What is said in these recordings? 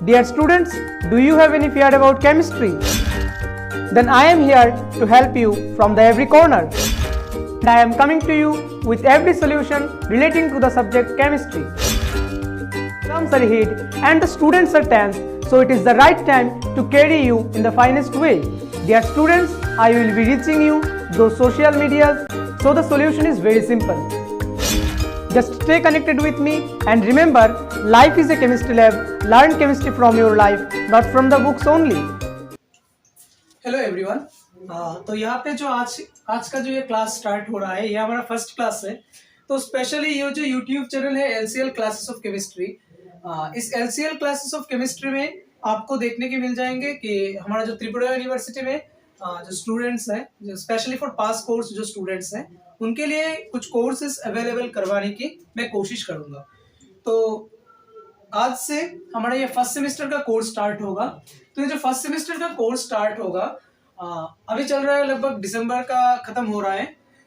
Dear students, do you have any fear about chemistry? Then I am here to help you from the every corner. And I am coming to you with every solution relating to the subject chemistry. Exams are ahead and the students are tense, so it is the right time to carry you in the finest way. Dear students, I will be reaching you through social medias, so the solution is very simple. Just stay connected with me and remember, life is a chemistry lab. Learn chemistry from your life, not from the books only. Hello everyone. तो यहाँ पे जो आज का जो ये class start हो रहा है, ये हमारा फर्स्ट क्लास है। तो स्पेशली ये जो यूट्यूब चैनल है एलसीएल क्लासेस ऑफ केमिस्ट्री, इस एलसीएल क्लासेस ऑफ केमिस्ट्री में आपको देखने के मिल जाएंगे कि हमारा जो त्रिपुरा यूनिवर्सिटी में जो स्टूडेंट्स हैं, जो स्पेशली फॉर पास कोर्स जो स्टूडेंट्स हैं, उनके लिए कुछ कोर्सेज अवेलेबल करवाने की मैं कोशिश करूँगा। तो आज से हमारा ये फर्स्ट सेमेस्टर का कोर्स स्टार्ट होगा। तो ये जो फर्स्ट सेमेस्टर का कोर्स स्टार्ट होगा अभी चल रहा है, लगभग दिसंबर का खत्म हो रहा है।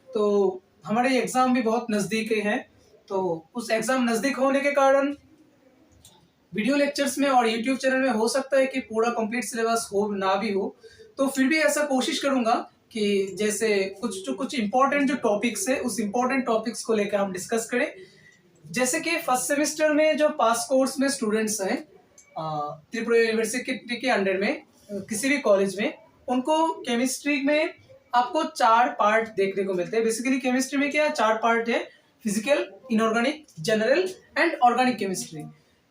तो हमारे एग्जाम भी बहुत नजदीक है। तो उस एग्जाम नजदीक होने के कारण वीडियो लेक्चर्स में और यूट्यूब चैनल में हो सकता है कि पूरा कंप्लीट सिलेबस हो ना भी हो, तो फिर भी ऐसा कोशिश करूंगा कि जैसे कुछ इंपॉर्टेंट जो टॉपिक्स है उस इंपॉर्टेंट टॉपिक्स को लेकर हम डिस्कस करें। जैसे कि फर्स्ट सेमेस्टर में जो पास कोर्स में स्टूडेंट्स हैं त्रिपुरा यूनिवर्सिटी के अंडर में किसी भी कॉलेज में, उनको केमिस्ट्री में आपको 4 पार्ट देखने को मिलते हैं। बेसिकली केमिस्ट्री में क्या 4 पार्ट है, physical, inorganic, general and organic chemistry.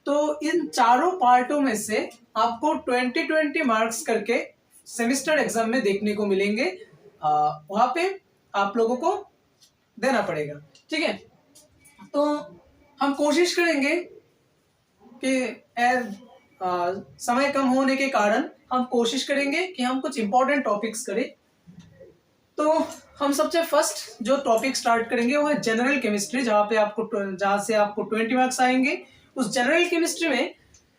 तो इन चारों पार्टों में से आपको 20-20 मार्क्स करके सेमेस्टर एग्जाम में देखने को मिलेंगे। वहां पे आप लोगों को देना पड़ेगा, ठीक है। तो हम कोशिश करेंगे कि समय कम होने के कारण हम कोशिश करेंगे कि हम कुछ इंपॉर्टेंट टॉपिक्स करें। तो हम सबसे फर्स्ट जो टॉपिक स्टार्ट करेंगे वो है जनरल केमिस्ट्री, जहाँ से आपको 20 मार्क्स आएंगे। उस जनरल केमिस्ट्री में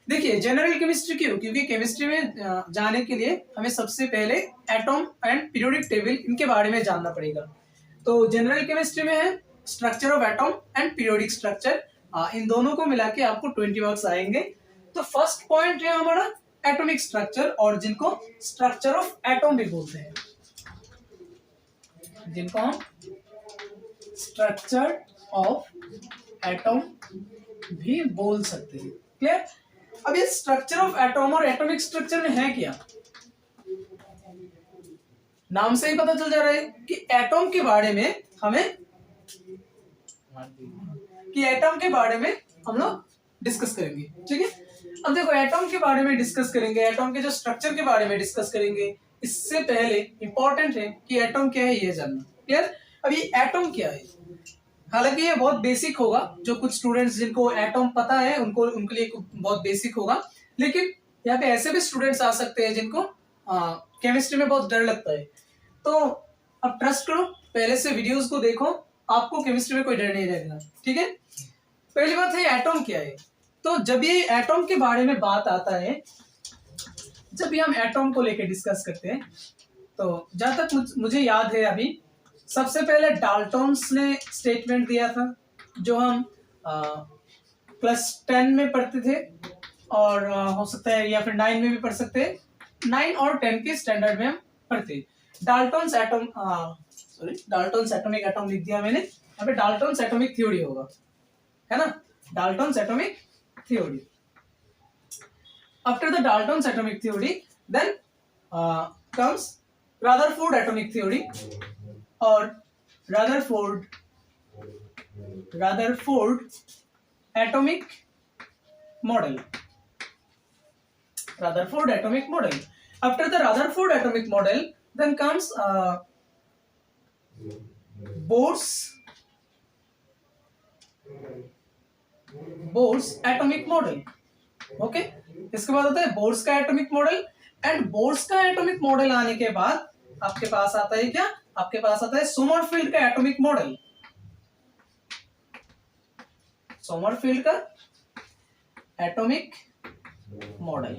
देखिए, जनरल केमिस्ट्री क्यों, क्योंकि केमिस्ट्री में जाने के लिए हमें सबसे पहले एटॉम एंड पीरियोडिक टेबल इनके बारे में जानना पड़ेगा। तो जनरल केमिस्ट्री में है structure of atom and periodic structure, इन दोनों को मिला के आपको 20 मार्क्स आएंगे। तो फर्स्ट पॉइंट है हमारा एटॉमिक स्ट्रक्चर, और जिनको स्ट्रक्चर ऑफ एटॉम भी बोलते हैं, जिनको हम स्ट्रक्चर ऑफ एटॉम भी बोल सकते हैं। क्लियर? अब ये स्ट्रक्चर ऑफ एटॉम और एटॉमिक स्ट्रक्चर में है क्या, नाम से ही पता चल जा रहा है कि एटॉम के बारे में हम लोग डिस्कस करेंगे, ठीक है। अब देखो, एटॉम के बारे में डिस्कस करेंगे, एटॉम के जो स्ट्रक्चर के बारे में डिस्कस करेंगे। इससे पहले इंपॉर्टेंट है कि एटॉम क्या है ये जानना। क्लियर? अब ये एटॉम क्या है, हालांकि ये बहुत बेसिक होगा, जो कुछ स्टूडेंट्स जिनको एटॉम पता है उनके लिए बहुत बेसिक होगा। लेकिन यहाँ पे ऐसे भी स्टूडेंट्स आ सकते हैं जिनको केमिस्ट्री में बहुत डर लगता है। तो अब ट्रस्ट करो, पहले से वीडियोस को देखो, आपको केमिस्ट्री में कोई डर नहीं रहेगा, ठीक है। पहली बात है एटॉम क्या है। तो जब ये एटॉम के बारे में बात आता है, जब भी हम एटॉम को लेकर डिस्कस करते हैं, तो जहां तक मुझे याद है, अभी सबसे पहले डाल्टन्स ने स्टेटमेंट दिया था, जो हम क्लास 10 में पढ़ते थे, और हो सकता है या फिर 9 में भी पढ़ सकते हैं। 9 और 10 के स्टैंडर्ड में हम पढ़ते हैं। डाल्टन्स एटॉमिक एटॉम लिख दिया मैंने, यहाँ पे डाल्टन्स एटॉमिक थ्योरी होगा, है ना। Dalton's atomic theory. After the Dalton's atomic theory, then comes Rutherford atomic theory, or Rutherford atomic model. Rutherford atomic model. After the Rutherford atomic model, then comes Bohr's atomic model. Okay, इसके बाद होता है bourse का atomic model. And bourse का atomic model आने के बाद आपके पास आता है क्या, आपके पास आता है सोमरफील्ड का एटॉमिक मॉडल। सोमरफील्ड का एटॉमिक मॉडल,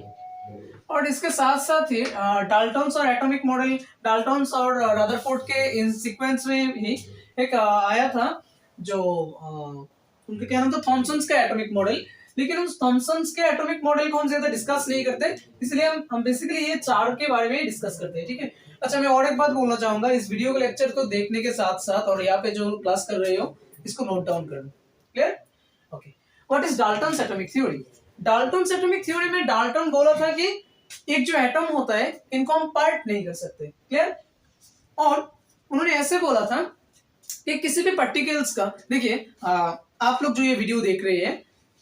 और इसके साथ साथ ही डाल्टन्स और एटॉमिक मॉडल, डाल्टन्स और रदरफोर्ड के इन सीक्वेंस में ही एक आया था, जो उनके क्या नाम था, थॉमसन्स का एटॉमिक मॉडल, लेकिन उस थॉमसन्स के एटॉमिक मॉडल को हम ज्यादा डिस्कस नहीं करते, इसलिए हम बेसिकली ये 4 के बारे में ही डिस्कस करते हैं, ठीक है। अच्छा, मैं और एक बात बोलना चाहूंगा, इस वीडियो को लेक्चर को देखने के साथ साथ और यहाँ पे जो क्लास कर रहे हो इसको नोट डाउन कर लो। Clear? Okay, what is Dalton's atomic theory? Dalton's atomic theory में डाल्टन बोला था कि एक जो एटम होता है इनको हम पार्ट नहीं कर सकते। क्लियर? और उन्होंने ऐसे बोला था कि किसी भी पार्टिकल्स का, देखिए आप लोग जो ये वीडियो देख रहे हैं,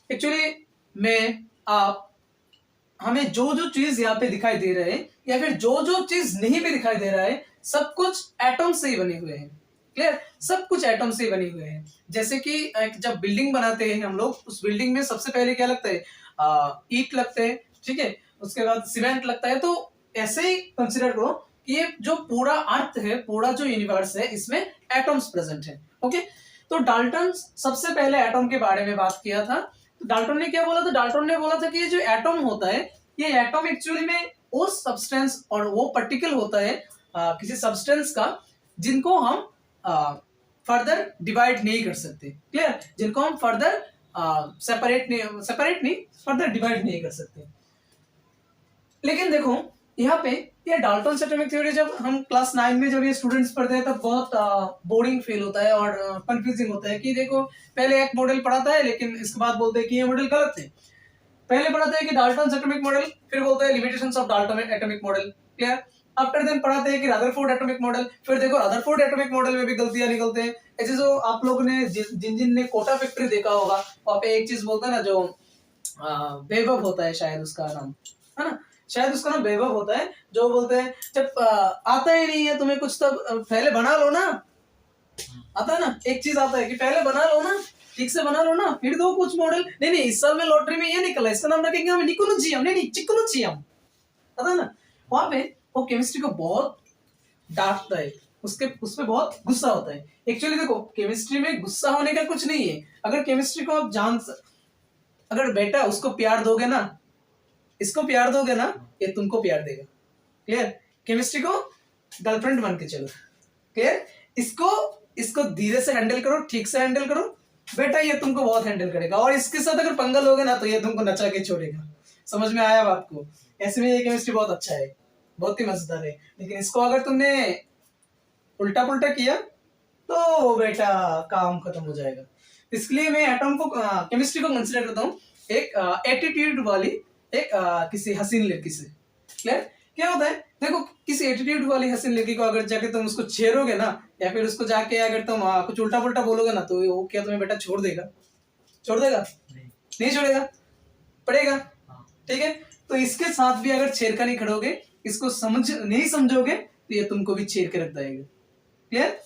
एक्चुअली मैं आप हमें जो जो चीज यहाँ पे दिखाई दे रहा है या फिर जो जो चीज नहीं भी दिखाई दे रहा है, सब कुछ एटम से ही बने हुए हैं। क्लियर? सब कुछ एटम से ही बने हुए हैं। जैसे कि जब बिल्डिंग बनाते हैं हम लोग, उस बिल्डिंग में सबसे पहले क्या लगता है? ईंट लगते हैं, ठीक है, उसके बाद सीमेंट लगता है। तो ऐसे ही कंसिडर करो कि ये जो पूरा अर्थ है, पूरा जो यूनिवर्स है, इसमें एटम्स प्रेजेंट है। ओके, तो डाल्टन सबसे पहले एटम के बारे में बात किया था। डाल्टन ने क्या बोला था? डाल्टन ने बोला था कि ये जो एटम होता है, ये एटम एक्चुअली में वो सब्सटेंस और वो पार्टिकल होता है किसी सब्सटेंस का जिनको हम फर्दर डिवाइड नहीं कर सकते। क्लियर? जिनको हम फर्दर सेपरेट नहीं फर्दर डिवाइड नहीं कर सकते। लेकिन देखो यहाँ पे ये डाल्टन एटॉमिक थ्योरी जब हम क्लास 9 में जब ये स्टूडेंट्स पढ़ते हैं तब बहुत बोरिंग फील होता है और कंफ्यूजिंग होता है कि देखो पहले एक मॉडल पढ़ाता है लेकिन इसके बाद बोलते हैं कि ये मॉडल गलत है। पहले पढ़ाते हैं कि डाल्टन एटॉमिक मॉडल, फिर बोलते हैं limitations of Dalton atomic model. Clear? After then पढ़ाते हैं कि रदरफोर्ड एटॉमिक मॉडल, फिर देखो रदरफोर्ड एटॉमिक मॉडल में भी गलतियां निकलते हैं। ऐसे जो आप लोगों ने जिन ने कोटा फैक्ट्री देखा होगा, वहाँ पे एक चीज बोलते हैं ना, जो वैभव होता है, शायद उसका नाम है ना, शायद उसका नाम वैभव होता है, जो बोलते हैं जब आता ही नहीं है तुम्हें कुछ तो पहले बना लो ना। आता है ना, एक चीज आता है कि पहले बना लो ना, ठीक से बना लो ना, फिर दो कुछ मॉडल। नहीं, इस साल में लॉटरी में ये निकला, इसका नाम रखेंगे हम निकोनोजियम, नहीं चिकोनोजियम। पता है ना, वहां पे वो केमिस्ट्री को बहुत डांटता है, उसपे बहुत गुस्सा होता है। एक्चुअली देखो केमिस्ट्री में गुस्सा होने का कुछ नहीं है। अगर केमिस्ट्री को आप अगर बेटा उसको प्यार दोगे ना, इसको प्यार दोगे ना, ये तुमको प्यार देगा। क्लियर? केमिस्ट्री को गर्लफ्रेंड बन के चलो। क्लियर? इसको धीरे से हैंडल करो, ठीक से हैंडल करो, बेटा ये तुमको बहुत हैंडल करेगा। और इसके साथ अगर पंगा लोगे ना तो ये तुमको नचा के छोड़ेगा। समझ में आया बात को? ऐसे में ये केमिस्ट्री बहुत अच्छा है, बहुत ही मजेदार है। लेकिन इसको अगर तुमने उल्टा पुल्टा किया तो बेटा काम खत्म हो जाएगा। इसलिए मैं एटम को केमिस्ट्री को कंसिडर करता हूँ एक एटीट्यूड वाली किसी हसीन लड़की से। क्लियर? क्या होता है, देखो किसी एटीट्यूड वाली हसीन लड़की को अगर जाके तुम उसको छेड़ोगे ना, या फिर उसको जाके अगर तुम कुछ उल्टा पुल्टा बोलोगे ना, तो वो क्या तुम्हें बेटा छोड़ देगा? नहीं छोड़ेगा, पड़ेगा। ठीक है? तो इसके साथ भी अगर छेड़खानी खड़ोगे, इसको नहीं समझोगे, तो ये तुमको भी छेड़ के रख देगा। क्लियर?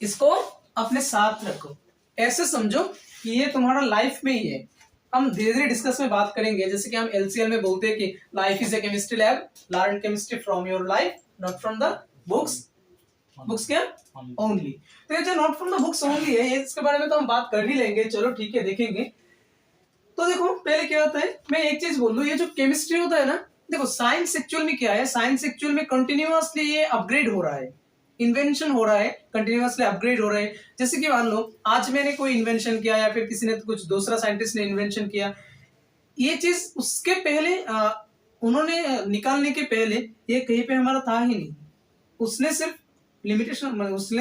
इसको अपने साथ रखो, ऐसे समझो कि ये तुम्हारा लाइफ में ही है। हम धीरे धीरे डिस्कस में बात करेंगे, जैसे कि हम एलसीएल में बोलते हैं कि life is a chemistry lab, learn chemistry from your life, not from the books क्या ओनली। तो ये जो not from the books only है, इसके बारे में तो हम बात कर ही लेंगे, चलो ठीक है, देखेंगे। तो देखो पहले क्या होता है, मैं एक चीज बोल दूं, ये जो केमिस्ट्री होता है ना, देखो साइंस एक्चुअल में क्या है, साइंस एक्चुअल में कंटिन्यूअसली ये अपग्रेड हो रहा है, इन्वेंशन हो रहा है, कंटिन्यूअसली अपग्रेड हो रहा है। जैसे कि मान लो आज मैंने कोई इन्वेंशन किया या फिर किसी ने कुछ दूसरा साइंटिस्ट ने इन्वेंशन किया, ये चीज उसके पहले उन्होंने निकालने के पहले ये कहीं पे हमारा था ही नहीं। उसने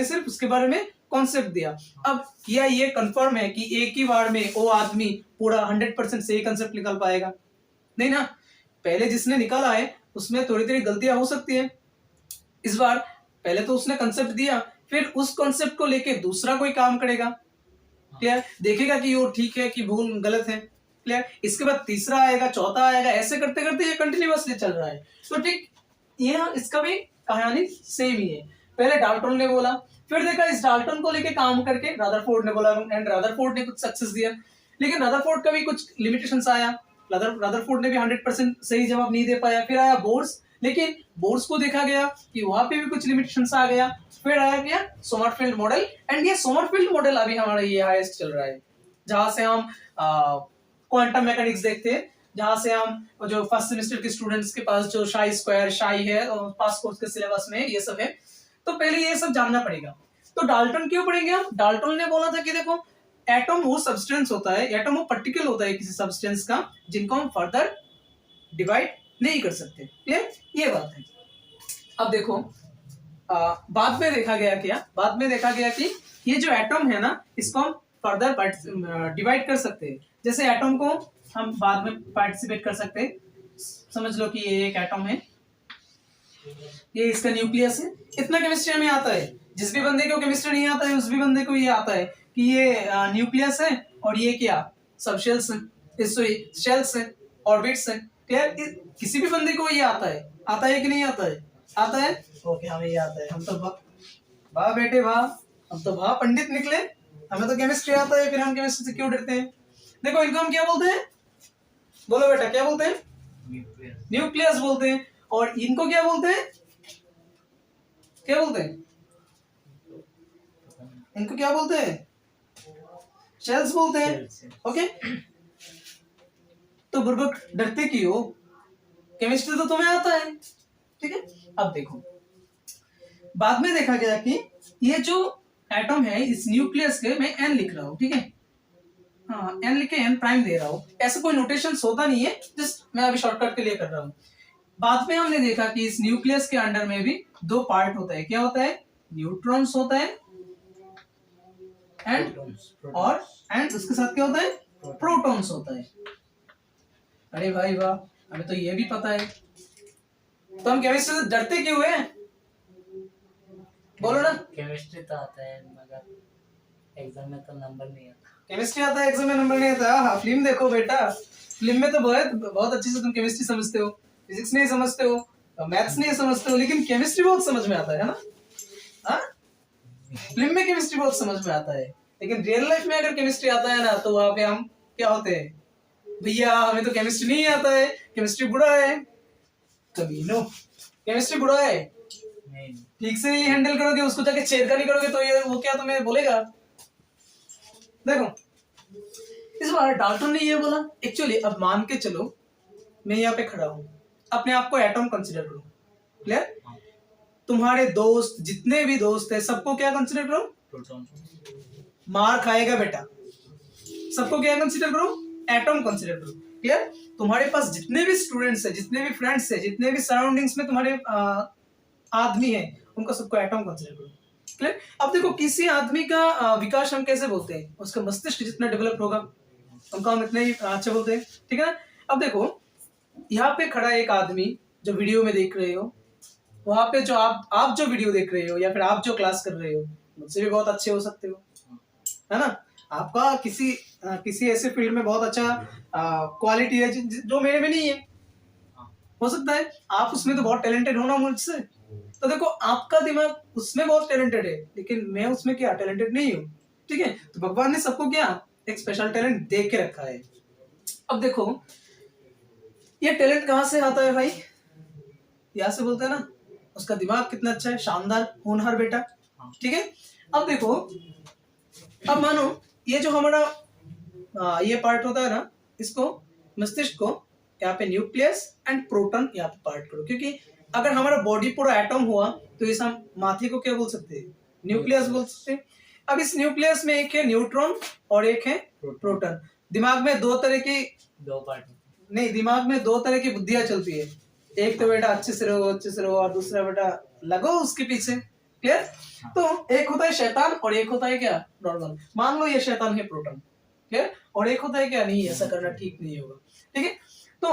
सिर्फ उसके बारे में कॉन्सेप्ट दिया। अब क्या ये कंफर्म है कि एक ही बार में वो आदमी पूरा 100% सही कंसेप्ट निकाल पाएगा? नहीं ना, पहले जिसने निकाला है उसमें थोड़ी थोड़ी गलतियां हो सकती है। इस बार पहले तो उसने कंसेप्ट दिया, फिर उस कंसेप्ट को लेके दूसरा कोई काम करेगा। क्लियर? देखेगा कि वो ठीक है कि भूल गलत है। क्लियर? इसके बाद तीसरा आएगा, चौथा आएगा, ऐसे करते करते ये कंटिन्यूअसली चल रहा है। तो ठीक ये इसका भी कहानी सेम ही है। पहले डाल्टन ने बोला, फिर देखा इस डाल्टन को लेके काम करके रदरफोर्ड ने बोला, एंड रदरफोर्ड ने कुछ सक्सेस दिया। लेकिन रदरफोर्ड का भी कुछ लिमिटेशंस आया, रदरफोर्ड ने भी 100% सही जवाब नहीं दे पाया। फिर आया बोर्स, लेकिन बोर्स को देखा गया कि वहां पे भी कुछ लिमिटेशंस आ गया। फिर आया गया सोमरफेल्ड मॉडल, एंड ये सोमरफेल्ड मॉडल अभी हमारा ये हाईएस्ट चल रहा है, जहां से हम क्वांटम मैकेनिक्स देखते हैं, जहां से हम जो फर्स्ट सेमेस्टर के स्टूडेंट्स के पास जो शाई है और पास कोर्स के सिलेबस में ये सब है। तो पहले ये सब जानना पड़ेगा। तो डाल्टन क्यों पढ़ेंगे हम? डाल्टन ने बोला था कि देखो एटम वो सब्सटेंस होता है, एटम वो पार्टिकल होता है किसी सब्सटेंस का जिनको हम फर्दर डिवाइड नहीं कर सकते। क्लियर, ये बात है। अब देखो बाद में देखा गया क्या, बाद में देखा गया कि ये जो एटम है ना इसको हम फर्दर डिवाइड कर सकते हैं। जैसे एटम को हम बाद में पार्टिसिपेट कर सकते हैं। समझ लो कि ये एक एटम है, ये इसका न्यूक्लियस है। इतना केमिस्ट्री में आता है। जिस भी बंदे को केमिस्ट्री नहीं आता है उस भी बंदे को ये आता है कि ये न्यूक्लियस है और ये क्या सब शेल्स है, सॉरी शेल्स है, ऑर्बिट्स है। क्लियर, किसी भी बंदे को ये आता है कि नहीं आता है? आता है। ओके, हमें ये आता है। हम तो वाह बेटे वाह, हम तो वाह पंडित निकले, हमें तो केमिस्ट्री आता है, फिर हम केमिस्ट्री से क्यों डरते हैं? देखो इनको हम क्या बोलते हैं, बोलो बेटा क्या बोलते हैं? न्यूक्लियस बोलते हैं। और इनको क्या बोलते हैं, क्या बोलते हैं? इनको क्या बोलते हैं? शेल्स बोलते हैं। ओके, तो बुर्बक डरते क्यों? केमिस्ट्री तो तुम्हें आता है। ठीक है, अब देखो बाद में देखा गया कि ये जो एटम है इस न्यूक्लियस के, मैं एन लिख रहा हूं, ठीक है, हाँ एन लिख के एन प्राइम दे रहा हूं। ऐसा कोई नोटेशन होता नहीं है, जस्ट मैं अभी शॉर्टकट के लिए कर रहा हूं। बाद में हमने देखा कि इस न्यूक्लियस के अंडर में भी दो पार्ट होता है। क्या होता है? न्यूट्रॉन्स होता है एंड उसके साथ क्या होता है? प्रोटॉन्स होता है। अरे भाई वाह, हमें तो ये भी पता है। तो हम केमिस्ट्री से डरते क्यों हैं? बोलो ना। केमिस्ट्री तो आता है मगर एग्जाम में तो नंबर नहीं आता। केमिस्ट्री आता है, एग्जाम में नंबर नहीं आता। हाँ, फिल्म देखो बेटा, फिल्म में तो बहुत अच्छे से तुम केमिस्ट्री समझते हो, फिजिक्स नहीं समझते हो, मैथ्स नहीं समझते हो, लेकिन केमिस्ट्री बहुत समझ में आता है ना। हाँ, फिल्म में केमिस्ट्री बहुत समझ में आता है, लेकिन रियल लाइफ में अगर केमिस्ट्री आता है ना तो वहां पे हम क्या होते हैं? भैया हमें तो केमिस्ट्री नहीं आता है, केमिस्ट्री बुरा है। कभी नो, केमिस्ट्री बुरा है। नहीं, ठीक से ही हैंडल करोगे, उसको जाके छेड़खानी करोगे तो ये वो क्या तुम्हें बोलेगा? देखो इस बार डाल्टन ने ये बोला। एक्चुअली अब मान के चलो मैं यहाँ पे खड़ा हूँ, अपने आप को एटम कंसीडर करो। क्लियर, तुम्हारे दोस्त जितने भी दोस्त है सबको क्या कंसीडर करो? प्रोटॉन। मार खाएगा बेटा, सबको क्या कंसीडर करो? एटम कंसीडर करो। क्लियर, तुम्हारे पास जितने भी स्टूडेंट्स है, जितने भी फ्रेंड्स है, जितने भी सराउंडिंग्स में तुम्हारे आदमी है, उनको सबको एटम कंसीडर करो। क्लियर, अब देखो किसी आदमी का विकास हम कैसे बोलते हैं? उसका मस्तिष्क जितना डेवलप होगा उनका हम इतने ही अच्छा बोलते हैं। ठीक है ना। अब देखो यहाँ पे खड़ा एक आदमी जो वीडियो में देख रहे हो, वहां पे जो आप जो वीडियो देख रहे हो या फिर आप जो क्लास कर रहे हो, मुझसे भी बहुत अच्छे हो सकते हो, है ना। आपका किसी ऐसे फील्ड में बहुत अच्छा क्वालिटी है जो मेरे में नहीं है, हो सकता है आप उसमें तो बहुत टैलेंटेड हो ना मुझसे। तो देखो आपका दिमाग उसमें बहुत टैलेंटेड है, लेकिन मैं उसमें क्या टैलेंटेड नहीं हूँ। ठीक है, तो भगवान ने सबको क्या एक स्पेशल टैलेंट दे के रखा है। अब देखो ये टैलेंट कहाँ से आता है भाई? यहाँ से बोलते हैं ना, उसका दिमाग कितना अच्छा है, शानदार होनहार बेटा। ठीक है, अब देखो, अब मानो ये जो हमारा ये पार्ट होता है ना, इसको मस्तिष्क को यहाँ पे न्यूक्लियस एंड प्रोटॉन यहाँ पे पार्ट करो, क्योंकि अगर हमारा बॉडी पूरा एटम हुआ तो इस हम माथे को क्या बोल सकते हैं? न्यूक्लियस बोल सकते हैं। अब इस न्यूक्लियस में एक है न्यूट्रॉन और एक है प्रोटॉन। दिमाग में दो पार्ट नहीं, दिमाग में दो तरह की बुद्धियां चलती है। एक तो बेटा अच्छे से रहो और दूसरा बेटा लगो उसके पीछे। क्लियर, तो एक होता है शैतान और एक होता है क्या नॉर्मल। मान लो ये शैतान है प्रोटॉन, क्लियर, और एक होता है क्या नहीं, ऐसा करना ठीक नहीं होगा। ठीक है, तो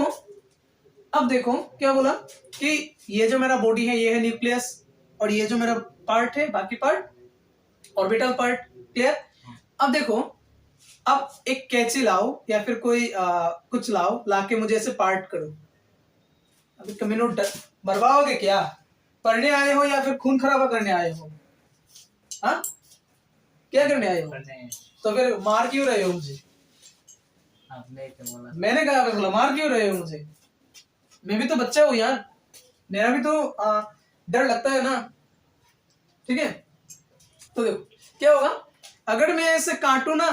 अब देखो क्या बोला कि ये जो मेरा बॉडी है ये है न्यूक्लियस और ये जो मेरा पार्ट है बाकी पार्ट ऑर्बिटल पार्ट। क्लियर, अब देखो, अब एक कैंची लाओ या फिर कोई कुछ लाओ, लाके मुझे ऐसे पार्ट करो। अभी कमीनो मरवाओगे क्या? पढ़ने आए हो या फिर खून खराबा करने आए हो? हाँ, क्या करने आए हो? तो फिर मार क्यों रहे हो मुझे? आपने क्या बोला? मैंने कहा बोला मार क्यों रहे हो मुझे? मैं भी तो बच्चा हूँ यार, मेरा भी तो डर लगता है ना। ठीक है, तो देखो क्या होगा अगर मैं ऐसे काटू ना,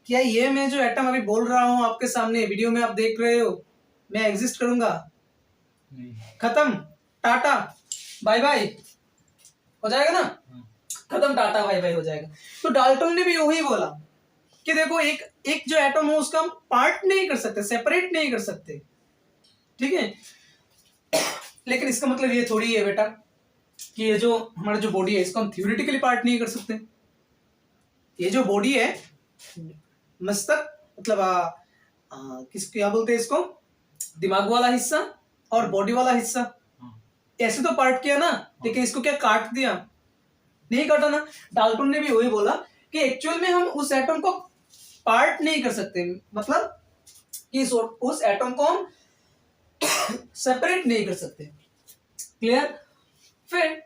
क्या ये मैं जो एटम अभी बोल रहा हूँ आपके सामने वीडियो में आप देख रहे हो, मैं एग्जिस्ट करूंगा? खत्म, टाटा बाय बाय हो जाएगा ना, खत्म टाटा बाय बाय हो जाएगा। तो डाल्टन ने भी वही बोला कि देखो एक एक जो एटम हो उसका हम पार्ट नहीं कर सकते, सेपरेट नहीं कर सकते, ठीक है। लेकिन इसका मतलब ये थोड़ी है बेटा कि ये जो हमारा जो बॉडी है इसको हम थ्योरेटिकली पार्ट नहीं कर सकते। ये जो बॉडी है मस्तक मतलब किस क्या बोलते हैं इसको, दिमाग वाला हिस्सा और बॉडी वाला हिस्सा, ऐसे तो पार्ट किया ना, लेकिन इसको क्या काट दिया, नहीं काटा ना। डाल्टन ने भी वही बोला कि एक्चुअल में हम उस एटम को पार्ट नहीं कर सकते, मतलब कि उस एटम को हम सेपरेट नहीं कर सकते। क्लियर। फिर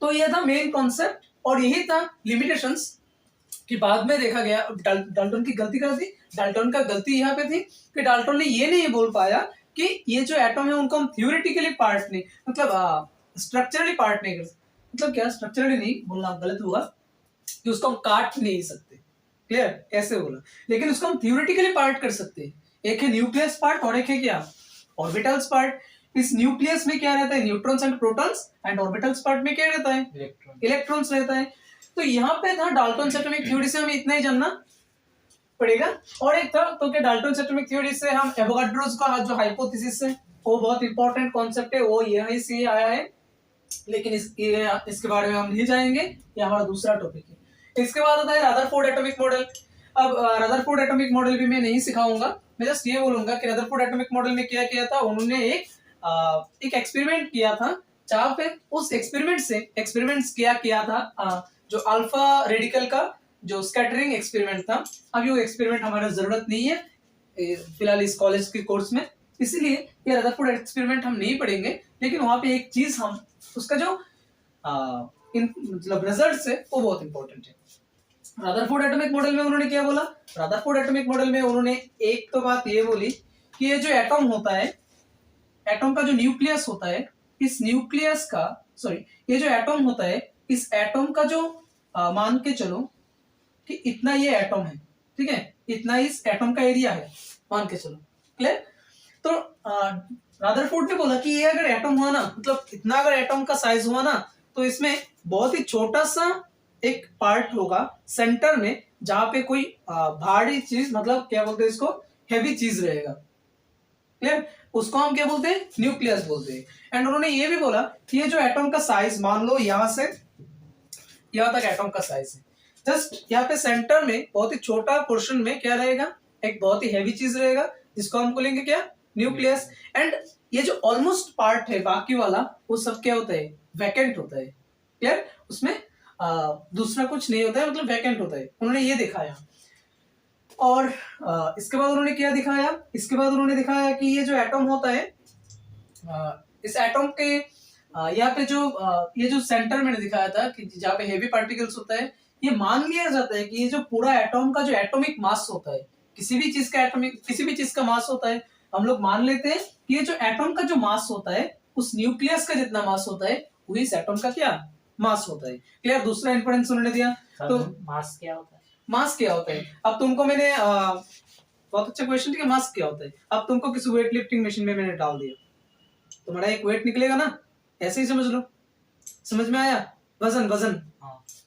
तो यह था मेन कॉन्सेप्ट और यही था लिमिटेशंस कि बाद में देखा गया डाल्टन की गलती कर दी। डाल्टन का गलती यहाँ पे थी कि डाल्टन ने ये नहीं बोल पाया कि ये जो एटम है उनको हम थ्योरेटिकली पार्ट नहीं, मतलब स्ट्रक्चरली पार्ट नहीं कर सकते। मतलब क्या, स्ट्रक्चरली नहीं बोलना गलत होगा कि उसको हम काट नहीं सकते, क्लियर, ऐसे बोला। लेकिन उसको हम थ्योरेटिकली पार्ट कर सकते हैं। एक है न्यूक्लियस पार्ट और एक है क्या, ऑर्बिटल्स पार्ट। इस न्यूक्लियस में क्या रहता है, neutrons and protons, and orbitals part में क्या रहता है, इलेक्ट्रॉन्स रहता है। तो यहाँ पे था डाल्टन एटॉमिक थ्योरी से हमें इतना ही जानना पड़ेगा। और एक था तो क्या डाल्टन एटॉमिक थ्योरी से हम एवोगाड्रोस का जो हाइपोथेसिस है वो बहुत इंपॉर्टेंट कॉन्सेप्ट है, वो यहीं से आया है, लेकिन इसके बारे में हम नहीं जाएंगे, ये हमारा दूसरा टॉपिक है। इसके बाद आता है रदरफोर्ड एटॉमिक मॉडल। अब रदरफोर्ड एटॉमिक मॉडल भी मैं नहीं सिखाऊंगा, मैं जस्ट ये बोलूंगा कि रदरफोर्ड एटॉमिक मॉडल में क्या किया था, उन्होंने एक एक्सपेरिमेंट किया था जहां पे उस एक्सपेरिमेंट्स किया था जो अल्फा रेडिकल का जो स्कैटरिंग एक्सपेरिमेंट था। अभी वो एक्सपेरिमेंट हमारा जरूरत नहीं है फिलहाल इस कॉलेज के कोर्स में, इसलिए ये रदरफोर्ड एक्सपेरिमेंट हम नहीं पढ़ेंगे। लेकिन वहां पे एक चीज हम उसका जो मतलब रिजल्ट्स है वो बहुत इंपॉर्टेंट है। रदरफोर्ड एटॉमिक मॉडल में उन्होंने क्या बोला, रदरफोर्ड एटॉमिक मॉडल में उन्होंने एक तो बात ये बोली कि ये जो एटम होता है, एटम का जो न्यूक्लियस होता है, इस न्यूक्लियस का ये जो एटम होता है, इस एटम का जो मान के चलो कि इतना ये एटम है, ठीक है, इतना इस एटम का एरिया है, मान के चलो, क्लियर। तो रदरफोर्ड ने बोला कि ये अगर एटम हुआ ना, मतलब इतना अगर एटम का साइज हुआ ना, तो इसमें बहुत ही छोटा सा एक पार्ट होगा सेंटर में जहां पे कोई भारी चीज, मतलब क्या बोलते हैं इसको, हैवी चीज रहेगा, क्लियर, उसको हम क्या बोलते हैं, न्यूक्लियस बोलते हैं। एंड उन्होंने ये भी बोला कि ये जो एटम का साइज, मान लो यहां से यहां तक एटम का साइज है, जस्ट यहाँ पे सेंटर में बहुत ही छोटा पोर्शन में क्या रहेगा, एक बहुत ही हैवी चीज रहेगा जिसको हम बोलेंगे क्या, न्यूक्लियस। एंड ये जो ऑलमोस्ट पार्ट है बाकी वाला, वो सब क्या होता है, वैकेंट होता है, क्लियर, उसमें दूसरा कुछ नहीं होता है, मतलब वैकेंट होता है। उन्होंने ये दिखाया। और इसके बाद उन्होंने क्या दिखाया, इसके बाद उन्होंने दिखाया कि ये जो एटम होता है, इस एटम के यहाँ पे जो ये जो सेंटर में दिखाया था कि जहाँ पे हेवी पार्टिकल्स होता है, ये मान लिया जाता है कि ये जो पूरा एटम का जो एटॉमिक मास होता है, किसी भी चीज का मास होता है, हम लोग मान लेते हैं कि ये जो एटम का जो मास होता है, उस न्यूक्लियस का जितना मास होता है वही इस एटम का क्या मास होता है, क्लियर। दूसरा इंपॉर्टेंस उन्होंने दिया। तो मास क्या होता है, मास क्या होता है, अब तुमको मैंने बहुत अच्छा क्वेश्चन, ठीक है, मास क्या होता है, अब तुमको किसी वेट लिफ्टिंग मशीन में मैंने डाल दिया, तुम्हारा एक वेट निकलेगा ना, ऐसे ही समझ लो, समझ में आया, वजन,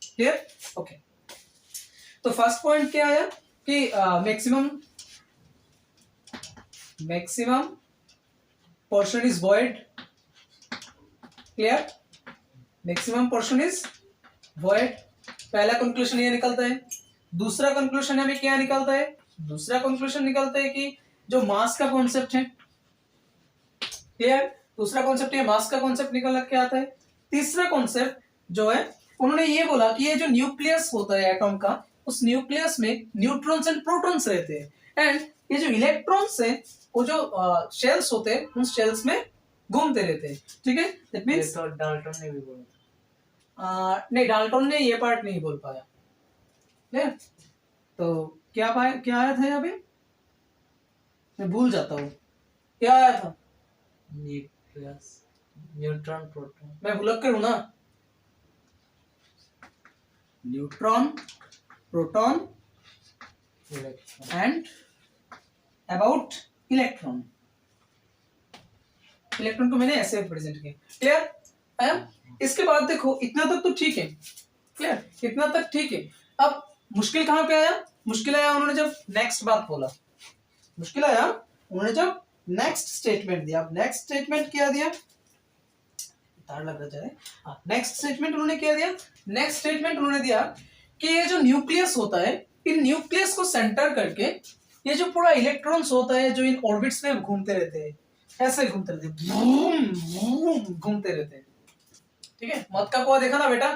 क्लियर, ओके। तो फर्स्ट पॉइंट क्या आया कि maximum portion is void, clear, maximum portion is void, पहला कंक्लूजन ये निकलता है। दूसरा कंक्लूजन हमें क्या निकलता है, दूसरा कंक्लूजन निकलता है कि जो मास का कॉन्सेप्ट है, क्लियर, दूसरा कॉन्सेप्ट ये मास का कॉन्सेप्ट निकल के आता है। तीसरा कॉन्सेप्ट जो है, उन्होंने ये बोला कि ये जो न्यूक्लियस होता है एटम का, उस न्यूक्लियस में न्यूट्रॉन्स एंड प्रोटॉन्स रहते हैं, एंड ये जो इलेक्ट्रॉन्स है वो जो शेल्स होते हैं उन शेल्स में घूमते रहते हैं, ठीक है। दैट मींस तो डाल्टन ने भी बोला नहीं, डाल्टन ने ये पार्ट नहीं बोल पाया, ठीक, तो क्या आया था यहाँ पे, मैं भूल जाता हूँ, क्या आया था, न्यूक्लियस, न्यूट्रॉन, प्रोटॉन, मैं भुलक्कड़ हूं ना, neutron, proton electron and about electron. Electron को मैंने ऐसे प्रेजेंट किया, क्लियर। इसके बाद देखो इतना तक तो ठीक है, क्लियर, इतना तक ठीक है। अब मुश्किल कहां पे आया, मुश्किल आया उन्होंने जब नेक्स्ट बात बोला, मुश्किल आया उन्होंने जब नेक्स्ट स्टेटमेंट दिया। अब नेक्स्ट स्टेटमेंट क्या दिया, तार लग रहा है। हाँ, नेक्स्ट स्टेटमेंट उन्होंने क्या दिया, नेक्स्ट स्टेटमेंट उन्होंने दिया कि ये जो न्यूक्लियस होता है, इन न्यूक्लियस को सेंटर करके ये जो पूरा इलेक्ट्रॉन्स होता है जो इन ऑर्बिट्स में घूमते रहते हैं, ऐसे घूमते रहते हैं, घूमते रहते हैं। ठीक है, मत का कुआं देखा ना बेटा,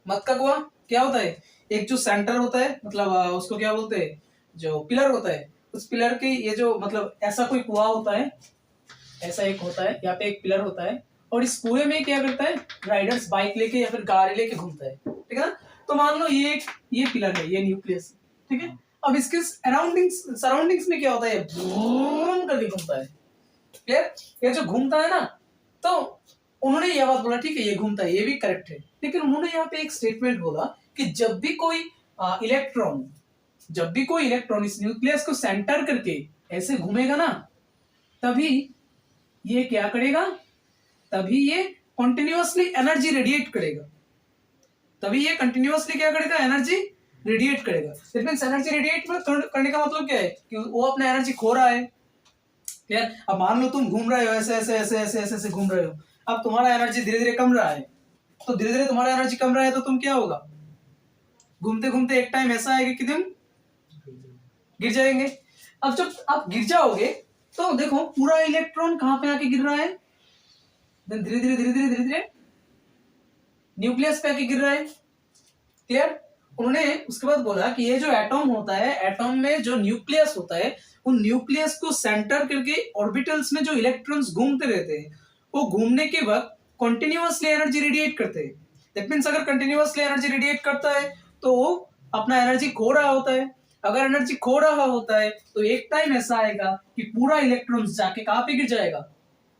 मत का कुआं क्या होता है, एक जो सेंटर होता है, मतलब उसको क्या बोलते हैं, जो पिलर होता है, उस पिलर के ये जो मतलब ऐसा कोई कुआं होता है, ऐसा एक होता है, यहाँ पे एक पिलर होता है, और इस कुएं में क्या करता है, राइडर्स बाइक लेके या फिर गाड़ी लेके घूमता है। ठीक है ना, तो मान लो ये पिलर है, ये न्यूक्लियस। ठीक है, अब इसके सराउंडिंग्स में क्या होता है, बूम करके घूमता है। क्लियर, ये जो घूमता है ना, तो उन्होंने यह बात बोला, ठीक है ये घूमता है, ये भी करेक्ट है, लेकिन उन्होंने यहाँ पे एक स्टेटमेंट बोला कि जब भी कोई इलेक्ट्रॉन इस न्यूक्लियस को सेंटर करके ऐसे घूमेगा ना, तभी ये क्या करेगा, तभी ये कंटिन्यूअसली एनर्जी रेडिएट करेगा, तभी ये कंटिन्यूअसली क्या करेगा, एनर्जी रेडिएट करेगा। दैट मींस एनर्जी रेडिएट करने का मतलब क्या है कि वो अपना एनर्जी खो रहा है। क्लियर, अब मान लो तुम घूम रहे हो, ऐसे ऐसे ऐसे ऐसे ऐसे ऐसे घूम रहे हो, अब तुम्हारा एनर्जी धीरे धीरे कम रहा है, तो धीरे धीरे तुम्हारा एनर्जी कम रहा है, तो तुम क्या होगा, घूमते घूमते एक टाइम ऐसा आएगा कि तुम गिर जाएंगे। अब जब आप गिर जाओगे तो देखो पूरा इलेक्ट्रॉन कहां पे आके गिर रहा है, धीरे धीरे धीरे धीरे धीरे धीरे न्यूक्लियस पे आके गिर रहा है। क्लियर, उन्होंने उसके बाद बोला कि ये जो एटॉम होता है, एटॉम में जो न्यूक्लियस होता है, उन न्यूक्लियस को सेंटर करके ऑर्बिटल्स में जो इलेक्ट्रॉन्स घूमते रहते हैं, वो घूमने के वक्त कंटिन्यूअसली एनर्जी रेडिएट करते हैं। दैट मींस अगर कंटिन्यूअसली एनर्जी रेडिएट करता है तो वो अपना एनर्जी खो रहा होता है। अगर एनर्जी खो रहा होता है तो एक टाइम ऐसा आएगा कि पूरा इलेक्ट्रॉन्स जाके कहां पे गिर जाएगा,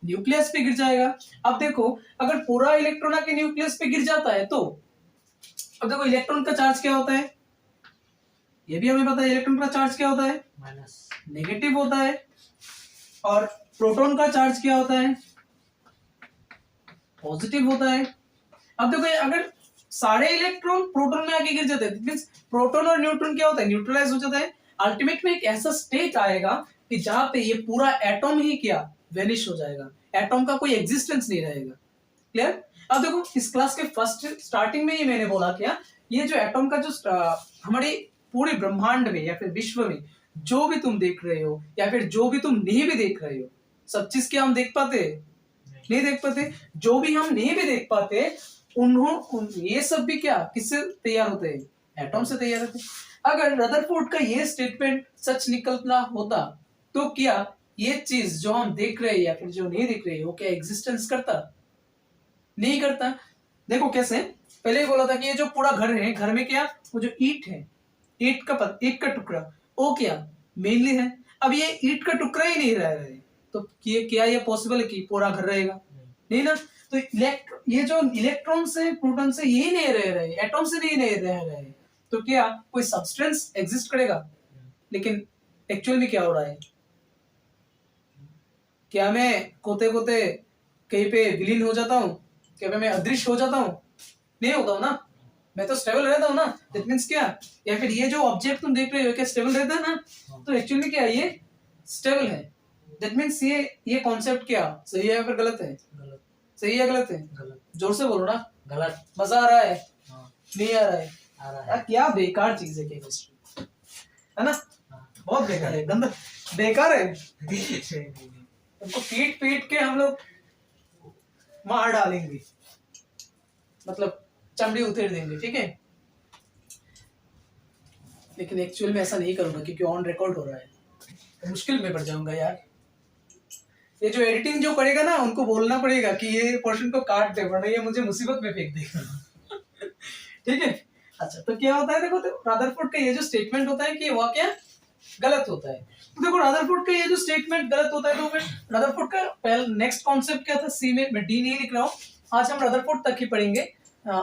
न्यूक्लियस पे गिर जाएगा। अब देखो अगर पूरा इलेक्ट्रॉन आके न्यूक्लियस पे गिर जाता है तो अब देखो इलेक्ट्रॉन का चार्ज क्या होता है, ये भी हमें पता है, इलेक्ट्रॉन का चार्ज क्या होता है, माइनस, नेगेटिव होता है। और प्रोटॉन का चार्ज क्या होता है, पॉजिटिव होता है। अब देखो अगर सारे इलेक्ट्रॉन प्रोटॉन में आके गिर जाते हैं, मींस प्रोटॉन और न्यूट्रॉन क्या होता है, न्यूट्रलाइज हो जाता है। अल्टीमेट में एक ऐसा स्टेट आएगा कि जहां पे ये पूरा एटॉम ही क्या वेनिश हो जाएगा, एटॉम का कोई एग्जिस्टेंस नहीं रहेगा। क्लियर, अब देखो इस क्लास के फर्स्ट स्टार्टिंग में ही मैंने बोला क्या, ये जो एटॉम का जो हमारे पूरे ब्रह्मांड में या फिर विश्व में जो भी तुम देख रहे हो या फिर जो भी तुम नहीं भी देख रहे हो, सब चीज क्या हम देख पाते, नहीं देख पाते। जो भी हम नहीं भी देख पाते ये सब भी क्या किससे तैयार होते हैं, एटॉम से तैयार होते हैं। अगर रदरफोर्ड का ये स्टेटमेंट सच निकलना होता तो क्या ये चीज जो हम देख रहे हैं या फिर जो नहीं देख रहे वो क्या एग्जिस्टेंस करता, नहीं करता। देखो कैसे, पहले ही बोला था कि ये जो पूरा घर है, घर में क्या वो जो ईंट है, ईंट का टुकड़ा वो क्या मेनली है। अब ये ईंट का टुकड़ा ही नहीं रह रहे तो क्या ये पॉसिबल है कि पूरा घर रहेगा, नहीं ना। तो ये जो इलेक्ट्रॉन से प्रोटॉन से यही नहीं रह रहे, एटॉम से नहीं रह रहे, तो क्या कोई सब्सटेंस एग्जिस्ट करेगा। लेकिन एक्चुअल में क्या हो रहा है, क्या मैं कोते कोते कहीं पे विलीन हो जाता हूँ, क्या मैं अदृश्य हो जाता हूँ, नहीं होता हूँ ना, मैं तो स्टेबल रहता हूँ ना। दैट मींस क्या, या फिर ये जो ऑब्जेक्ट तुम देख रहे हो क्या स्टेबल रहता है ना, तो एक्चुअली क्या ये स्टेबल है। दैट मींस ये कॉन्सेप्ट क्या सही है या फिर गलत है, गलत, सही है गलत है, गलत, जोर से बोलो ना, गलत, मजा आ रहा है, हाँ, नहीं आ रहा है, आ रहा है, यार क्या बेकार चीज है केमिस्ट्री, है ना, हाँ, बहुत बेकार है, गंदा बेकार है। उनको पीट पीट के हम लोग मार डालेंगे, मतलब चमड़ी उतेर देंगे, ठीक है। लेकिन एक्चुअल में ऐसा नहीं करूंगा क्योंकि ऑन रिकॉर्ड हो रहा है, तो मुश्किल में पड़ जाऊंगा यार। ये जो एडिटिंग जो करेगा ना उनको बोलना पड़ेगा कि ये पोर्शन को काट दे वरना ये मुझे मुसीबत में फेंक देगा। ठीक है, अच्छा तो क्या होता है, देखो तो रदरफोर्ड का ये जो स्टेटमेंट होता है कि वह क्या गलत होता है। तो देखो रदरफोर्ड का ये जो स्टेटमेंट गलत होता है, तो फिर रदरफोर्ड का पहले नेक्स्ट कॉन्सेप्ट क्या था, सी में मैं डी नहीं लिख रहा हूँ, आज हम रदरफोर्ड तक ही पढ़ेंगे,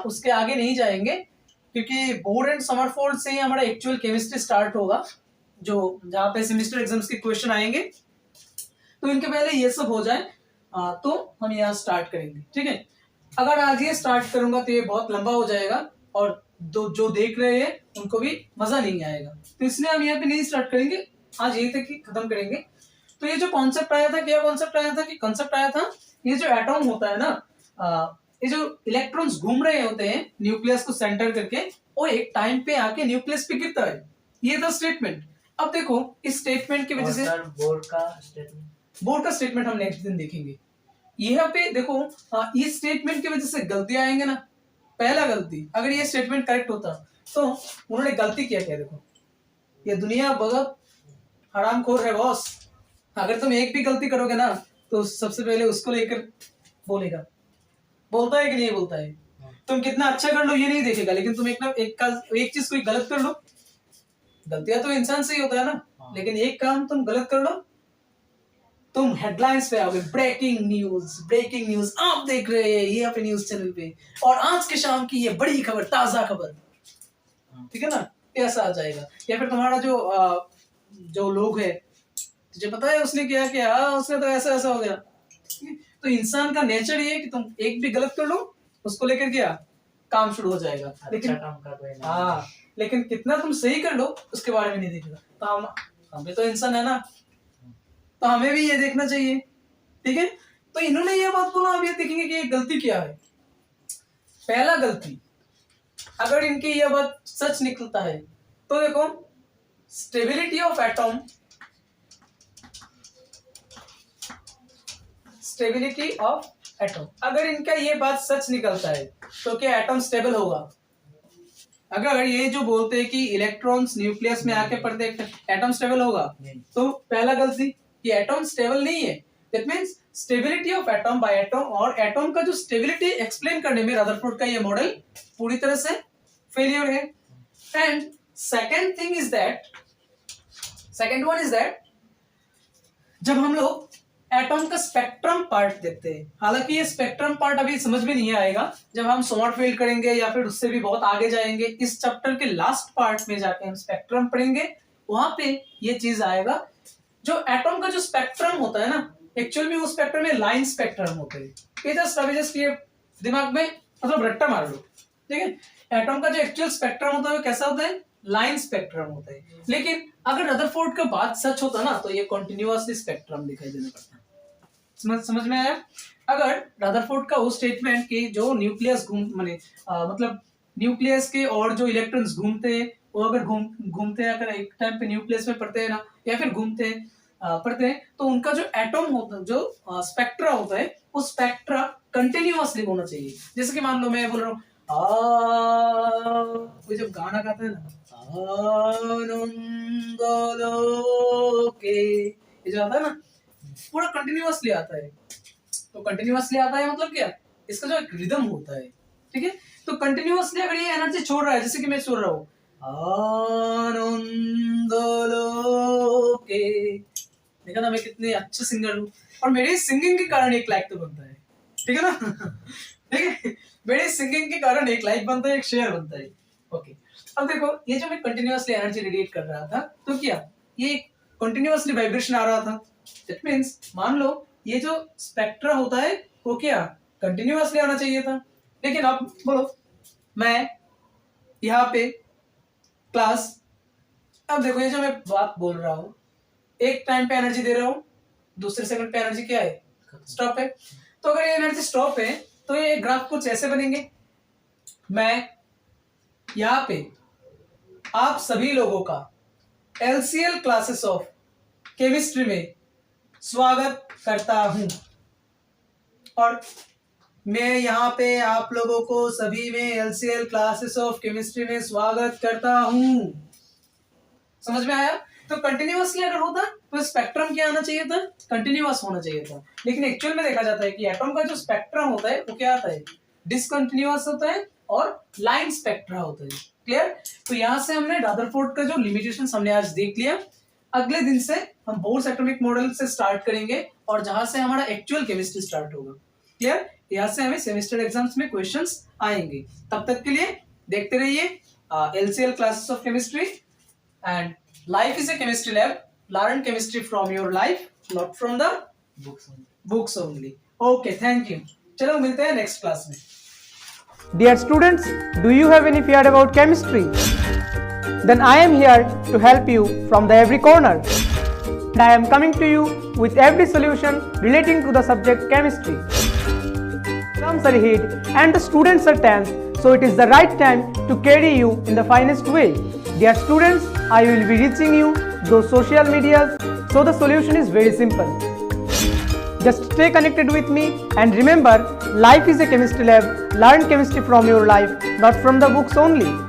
उसके आगे नहीं जाएंगे क्योंकि बोर एंड समरफोर्ड से ही हमारा एक्चुअल केमिस्ट्री स्टार्ट होगा, जो जहाँ पे सेमेस्टर एग्जाम्स के क्वेश्चन आएंगे। तो इनके पहले ये सब हो जाए तो हम यहाँ स्टार्ट करेंगे, ठीक है। अगर आज ये स्टार्ट करूंगा तो ये बहुत लंबा हो जाएगा और जो देख रहे हैं उनको भी मजा नहीं आएगा। तो इसलिए हम यहाँ पे नहीं स्टार्ट करेंगे, आज यही तक ही खत्म करेंगे। तो ये जो कॉन्सेप्ट आया था, क्या कॉन्सेप्ट आया था कि कॉन्सेप्ट आया था ये जो एटॉम होता है ना, ये जो इलेक्ट्रॉन्स घूम रहे होते हैं न्यूक्लियस को सेंटर करके, वो एक टाइम पे आके न्यूक्लियस पे गिरता है। ये था स्टेटमेंट। अब देखो इस स्टेटमेंट की वजह से बोर्ड का स्टेटमेंट हम नेक्स्ट दिन देखेंगे। यहाँ पे देखो इस स्टेटमेंट की वजह से गलतियां आएंगे ना। पहला गलती, अगर ये स्टेटमेंट करेक्ट होता तो उन्होंने गलती किया क्या, देखो ये दुनिया बहुत हरामखोर है बॉस। अगर तुम एक भी गलती करोगे ना तो सबसे पहले उसको लेकर बोलेगा, बोलता है कि नहीं बोलता है। तुम कितना अच्छा कर लो ये नहीं देखेगा, लेकिन तुम एक चीज कोई गलत कर लो, गलतियां तो इंसान से ही होता है ना, लेकिन एक काम तुम गलत कर लो, तुम हेडलाइंस पे आओगे, ब्रेकिंग न्यूज आप देख रहे हैं ये अपने न्यूज चैनल पे, और आज के शाम की ये बड़ी खबर, ताजा खबर, ठीक है ना, ऐसा आ जाएगा। या फिर तुम्हारा जो लोग है, तुझे पता है उसने क्या किया, उसने तो ऐसा ऐसा हो गया। तो इंसान का नेचर ये है कि तुम एक भी गलत कर लो उसको लेकर क्या काम शुरू हो जाएगा। लेकिन काम कर रहे हैं। हाँ, लेकिन कितना तुम सही कर लो उसके बारे में नहीं देखेगा। तो हम भी तो इंसान है ना, तो हमें भी ये देखना चाहिए, ठीक है। तो इन्होंने ये बात बोला, अब ये देखेंगे कि ये गलती क्या है। पहला गलती, अगर इनकी ये बात सच निकलता है तो देखो stability of atom, stability of atom, अगर इनका ये बात सच निकलता है तो क्या एटम स्टेबल होगा। अगर ये जो बोलते हैं कि इलेक्ट्रॉन्स न्यूक्लियस में आके पड़ते एटम स्टेबल होगा, तो पहला गलती कि एटम स्टेबल नहीं है। That means stability of atom by atom, और एटम का जो स्टेबिलिटी एक्सप्लेन करने में रदरफोर्ड का ये मॉडल पूरी तरह से फेलियर है। And second one is that जब हम लोग एटम का स्पेक्ट्रम पार्ट देखते हैं, हालांकि ये स्पेक्ट्रम पार्ट अभी समझ में नहीं आएगा, जब हम सॉमरफेल्ड करेंगे या फिर उससे भी बहुत आगे जाएंगे, इस चैप्टर के लास्ट पार्ट में जाके हम स्पेक्ट्रम पढ़ेंगे, वहां पे ये चीज आएगा। जो एटम का जो स्पेक्ट्रम होता है ना, एक्चुअल में उस स्पेक्ट्रम में लाइन स्पेक्ट्रम होते हैं। जस्ट ये दिमाग में मतलब रट्टा मार लो, ठीक है। एटम का जो एक्चुअल स्पेक्ट्रम होता है वो कैसा होता है, लाइन स्पेक्ट्रम होता है। लेकिन अगर रदरफोर्ड का बात सच होता ना तो ये कंटिन्यूअसली स्पेक्ट्रम दिखाई देना पड़ता। समझ में आया। अगर रदरफोर्ड का वो स्टेटमेंट कि जो न्यूक्लियस मतलब न्यूक्लियस के और जो इलेक्ट्रॉन्स घूमते हैं वो अगर घूमते हैं, अगर एक टाइम पे न्यूक्लियस में पड़ते हैं ना, या फिर पड़ते हैं, तो उनका जो एटम होता है, जो स्पेक्ट्रा होता है, वो स्पेक्ट्रा कंटिन्यूअसली होना चाहिए। जैसे कि मान लो मैं बोल रहा हूँ कोई जब गाना गाता है ना, ये जो आता है ना पूरा कंटिन्यूअसली आता है। तो कंटिन्यूअसली आता है मतलब क्या, इसका जो एक रिदम होता है, ठीक है। तो कंटिन्यूअसली अगर ये एनर्जी छोड़ रहा है, जैसे कि मैं छोड़ रहा हूँ देखा ना मैं कितने अच्छे सिंगर हूँ, और मेरी सिंगिंग के कारण एक लाइक तो बनता है, ठीक है ना ठीक है, मेरी सिंगिंग के कारण एक लाइक बनता है, एक शेयर बनता है। ओके, अब देखो ये जो मैं कंटिन्यूअसली एनर्जी रेडिएट कर रहा था, तो क्या ये कंटिन्यूअसली वाइब्रेशन आ रहा था। दैट मींस मान लो ये जो स्पेक्ट्रा होता है वो क्या कंटिन्यूअसली आना चाहिए था। लेकिन अब बोलो मैं यहाँ पे क्लास, अब देखो ये जो मैं बात बोल रहा हूँ, एक टाइम पे एनर्जी दे रहा हूँ, दूसरे सेकंड पे एनर्जी क्या है, स्टॉप है। तो अगर ये एनर्जी स्टॉप है तो ये ग्राफ कुछ ऐसे बनेंगे। मैं यहाँ पे आप सभी लोगों का LCL क्लासेस ऑफ केमिस्ट्री में स्वागत करता हूं, और मैं यहाँ पे आप लोगों को सभी में LCL क्लासेस ऑफ केमिस्ट्री में स्वागत करता हूं। समझ में आया। तो कंटिन्यूअसली अगर होता तो स्पेक्ट्रम क्या आना चाहिए था, कंटिन्यूअस होना चाहिए था। लेकिन एक्चुअल में देखा जाता है कि एटम का जो स्पेक्ट्रम होता है वो क्या आता है, डिसकंटिन्यूअस होता है और लाइन स्पेक्ट्रा होता है। क्लियर। तो यहां से हमने रदरफोर्ड का जो लिमिटेशन हमने आज देख लिया। अगले दिन से हम बोर्स एटॉमिक मॉडल से स्टार्ट करेंगे और जहां से हमारा एक्चुअल केमिस्ट्री स्टार्ट होगा। क्लियर। यहाँ से हमें सेमेस्टर एग्जाम्स में क्वेश्चंस आएंगे। तब तक के लिए देखते रहिए LCL classes of chemistry, and life is a chemistry lab. Learn chemistry from your life, not from the books only. Okay, thank you. चलो मिलते हैं नेक्स्ट क्लास में। Dear students, do you have any fear about chemistry? Then I am here to help you from the every corner. And I am coming to you with every solution relating to the subject chemistry. Exams are ahead and the students are tense, so it is the right time to carry you in the finest way. Dear students, I will be reaching you those social medias, so the solution is very simple. Just stay connected with me and remember, life is a chemistry lab. Learn chemistry from your life, not from the books only.